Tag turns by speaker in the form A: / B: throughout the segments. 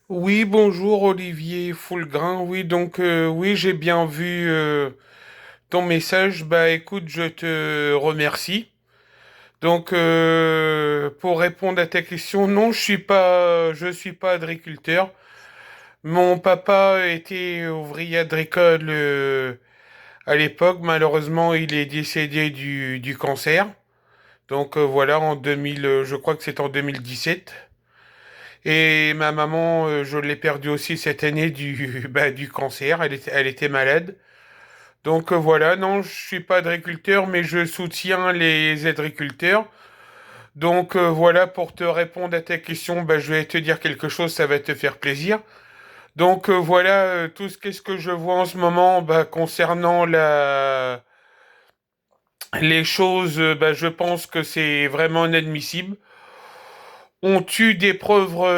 A: Oui, bonjour Olivier Fulgrin. Oui, oui, j'ai bien vu ton message. Bah écoute, je te remercie. Pour répondre à ta question, non, je suis pas agriculteur. Mon papa était ouvrier agricole à l'époque. Malheureusement, il est décédé du cancer. Voilà, en 2000, je crois que c'est en 2017. Et ma maman, je l'ai perdue aussi cette année du cancer. Elle était malade. Voilà, non, je suis pas agriculteur, mais je soutiens les agriculteurs. Voilà, pour te répondre à ta question, bah, je vais te dire quelque chose, ça va te faire plaisir. Voilà, qu'est-ce que je vois en ce moment, bah, concernant les choses, bah, je pense que c'est vraiment inadmissible. On tue des pauvres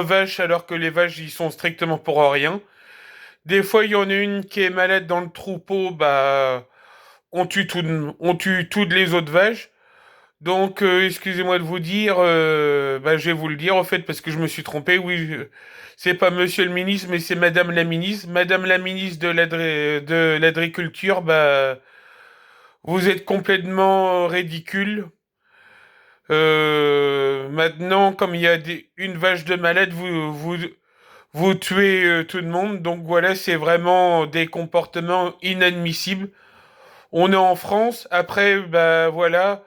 A: vaches alors que les vaches y sont strictement pour rien. Des fois, il y en a une qui est malade dans le troupeau, bah, on tue toutes les autres vaches. Excusez-moi de vous dire, bah, je vais vous le dire au fait parce que je me suis trompé. Oui, c'est pas Monsieur le ministre, mais c'est Madame la ministre. Madame la ministre de l'agriculture, bah, vous êtes complètement ridicule. Maintenant, comme il y a une vache de malade, vous tuez tout le monde. Donc voilà, c'est vraiment des comportements inadmissibles. On est en France. Après, bah voilà,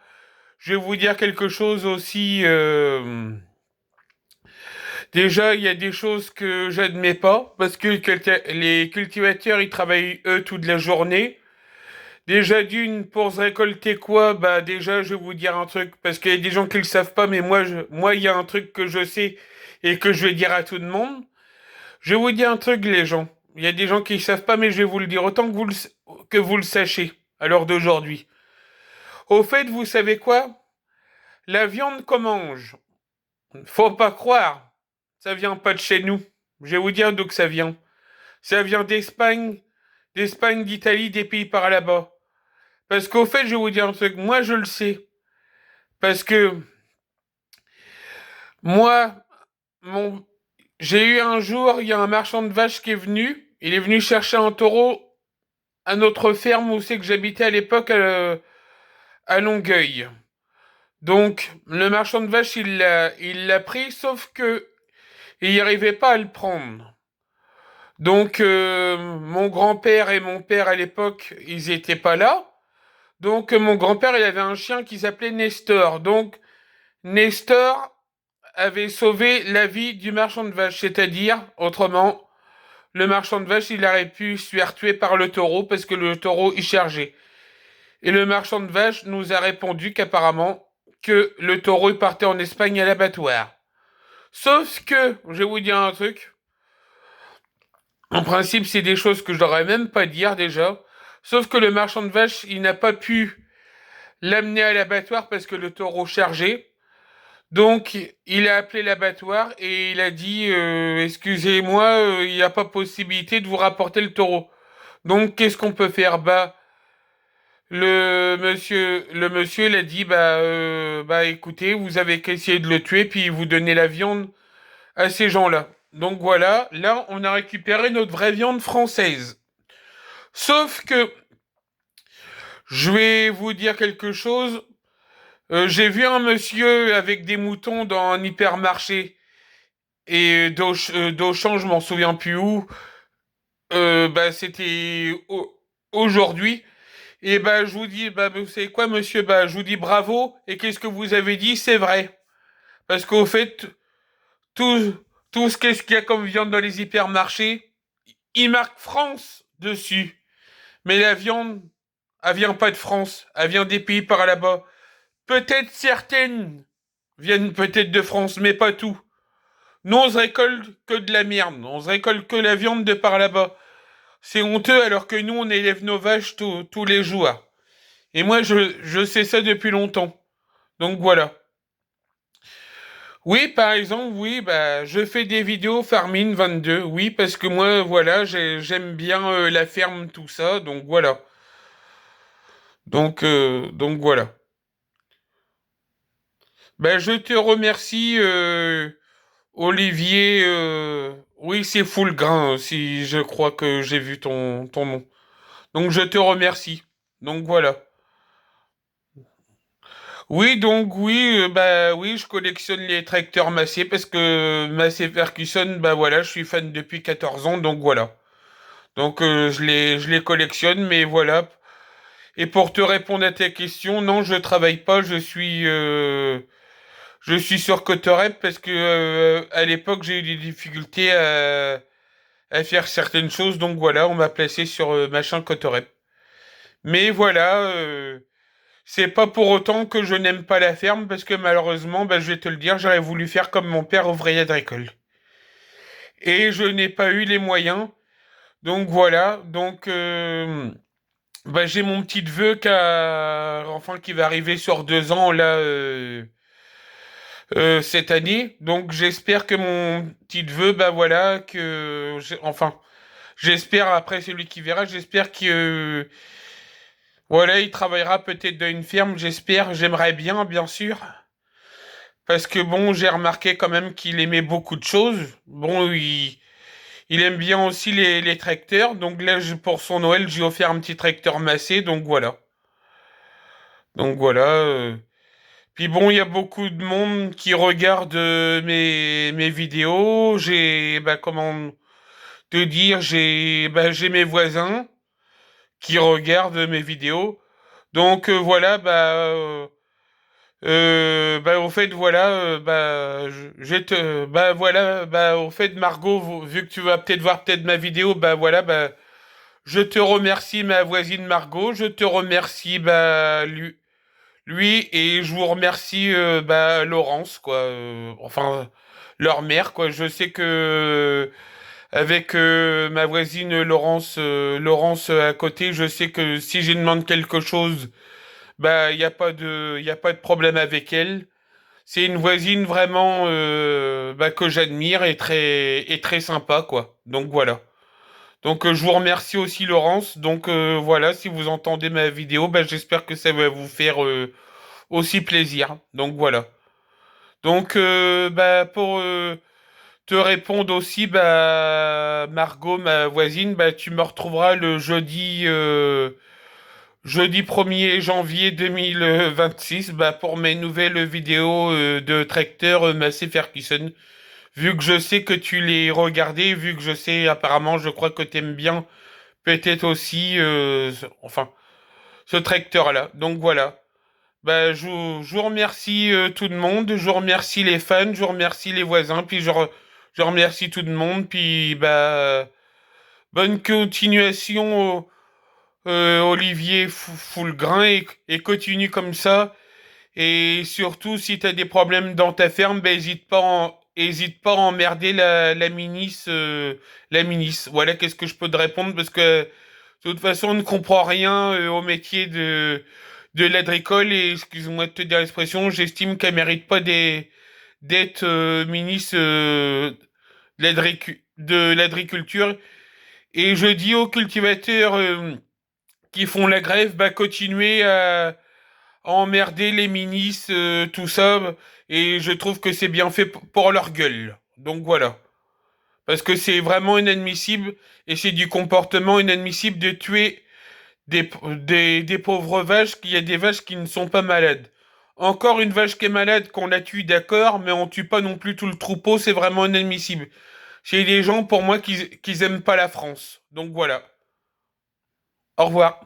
A: je vais vous dire quelque chose aussi. Déjà, il y a des choses que j'admets pas parce que les cultivateurs, ils travaillent eux toute la journée. Déjà d'une, pour se récolter quoi? Bah déjà, je vais vous dire un truc, parce qu'il y a des gens qui le savent pas, mais moi, il y a un truc que je sais et que je vais dire à tout le monde. Je vais vous dire un truc, les gens. Il y a des gens qui ne savent pas, mais je vais vous le dire autant que vous le sachiez à l'heure d'aujourd'hui. Au fait, vous savez quoi? La viande qu'on mange, faut pas croire, ça vient pas de chez nous. Je vais vous dire d'où que ça vient. Ça vient d'Espagne, d'Italie, des pays par là-bas. Parce qu'au fait, je vais vous dire un truc, moi je le sais. Parce que moi, mon... j'ai eu un jour, il y a un marchand de vaches qui est venu. Il est venu chercher un taureau à notre ferme où c'est que j'habitais à l'époque à Longueuil. Donc, le marchand de vaches, il l'a pris, sauf que il n'y arrivait pas à le prendre. Mon grand-père et mon père à l'époque, ils étaient pas là. Mon grand-père, il avait un chien qui s'appelait Nestor. Nestor avait sauvé la vie du marchand de vaches, c'est-à-dire, autrement, le marchand de vaches, il aurait pu se faire tuer par le taureau parce que le taureau y chargeait. Et le marchand de vaches nous a répondu qu'apparemment, que le taureau il partait en Espagne à l'abattoir. Sauf que, je vais vous dire un truc, en principe, c'est des choses que je n'aurais même pas dire déjà. Sauf que le marchand de vaches, il n'a pas pu l'amener à l'abattoir parce que le taureau chargeait. Donc, il a appelé l'abattoir et il a dit excusez-moi, il n'y a pas possibilité de vous rapporter le taureau. Donc, qu'est-ce qu'on peut faire? Bah, le monsieur, il a dit bah, écoutez, vous avez qu'à essayer de le tuer puis vous donnez la viande à ces gens-là. Donc voilà, là, on a récupéré notre vraie viande française. Sauf que, je vais vous dire quelque chose. J'ai vu un monsieur avec des moutons dans un hypermarché et d'Auchan, je m'en souviens plus où. Bah, c'était aujourd'hui. Et bah, je vous dis, bah, vous savez quoi, monsieur? Bah, je vous dis bravo. Et qu'est-ce que vous avez dit? C'est vrai. Parce qu'au fait, tout, tout qu'est-ce qu'il y a comme viande dans les hypermarchés, il marque France dessus. Mais la viande, elle vient pas de France. Elle vient des pays par là-bas. Peut-être certaines viennent peut-être de France, mais pas tout. Nous, on se récolte que de la merde. On se récolte que la viande de par là-bas. C'est honteux alors que nous, on élève nos vaches tous les jours. Et moi, je sais ça depuis longtemps. Donc voilà. Oui, par exemple, oui, bah, je fais des vidéos Farming 22. Oui, parce que moi, voilà, j'aime bien la ferme, tout ça. Donc voilà. Voilà. Ben, je te remercie. Olivier, oui, c'est full grain, si je crois que j'ai vu ton nom. Donc je te remercie. Donc voilà. Oui, donc oui, bah oui, je collectionne les tracteurs Massey parce que Massey Ferguson, bah voilà, je suis fan depuis 14 ans, donc voilà. Donc je les collectionne, mais voilà. Et pour te répondre à ta question, non, je travaille pas, je suis sur Cotorep parce que à l'époque j'ai eu des difficultés à faire certaines choses, donc voilà, on m'a placé sur machin Cotorep. Mais voilà, c'est pas pour autant que je n'aime pas la ferme, parce que malheureusement, bah, je vais te le dire, j'aurais voulu faire comme mon père ouvrier agricole. Et je n'ai pas eu les moyens. Donc voilà, donc bah, j'ai mon petit neveu enfin, qui va arriver sur 2 ans là cette année. Donc j'espère que mon petit neveu, bah voilà, enfin, j'espère après celui qui verra, j'espère que voilà, il travaillera peut-être dans une ferme, j'espère, j'aimerais bien, bien sûr. Parce que bon, j'ai remarqué quand même qu'il aimait beaucoup de choses. Bon, il aime bien aussi les tracteurs. Donc là, pour son Noël, j'ai offert un petit tracteur Massey. Donc voilà. Donc voilà. Puis bon, il y a beaucoup de monde qui regarde mes vidéos. Bah, comment te dire, j'ai mes voisins qui regardent mes vidéos. Donc voilà, bah au fait voilà bah voilà bah au fait Margot, vu que tu vas peut-être voir peut-être ma vidéo, bah voilà, bah je te remercie ma voisine Margot, je te remercie bah lui, et je vous remercie bah Laurence, quoi, enfin leur mère, quoi. Je sais que avec ma voisine Laurence à côté, je sais que si je demande quelque chose, bah il y a pas de problème avec elle. C'est une voisine vraiment bah, que j'admire, et très sympa, quoi. Donc voilà. Donc je vous remercie aussi, Laurence. Donc voilà, si vous entendez ma vidéo, bah, j'espère que ça va vous faire aussi plaisir. Donc voilà. Donc bah, pour te répondre aussi, bah Margot, ma voisine, bah tu me retrouveras le jeudi 1er janvier 2026, bah, pour mes nouvelles vidéos de tracteur Massey Ferguson. Vu que je sais que tu les regardais, vu que je sais apparemment, je crois que t'aimes bien peut-être aussi, enfin, ce tracteur-là. Donc voilà. Bah, je vous remercie tout le monde, je vous remercie les fans, je vous remercie les voisins, puis je remercie tout le monde, puis bah, bonne continuation, Olivier Foulgrin, et continue comme ça. Et surtout, si tu as des problèmes dans ta ferme, ben, hésite pas à emmerder la ministre. Voilà, qu'est-ce que je peux te répondre, parce que de toute façon, on ne comprend rien au métier de l'agricole, et excuse-moi de te dire l'expression, j'estime qu'elle mérite pas d'être ministre de l'agriculture. Et je dis aux cultivateurs qui font la grève, bah, continuez à emmerder les ministres, tout ça, et je trouve que c'est bien fait pour leur gueule. Donc voilà. Parce que c'est vraiment inadmissible, et c'est du comportement inadmissible de tuer des pauvres vaches, qu'il y a des vaches qui ne sont pas malades. Encore une vache qui est malade, qu'on la tue, d'accord, mais on tue pas non plus tout le troupeau, c'est vraiment inadmissible. C'est des gens, pour moi, qui aiment pas la France. Donc voilà. Au revoir.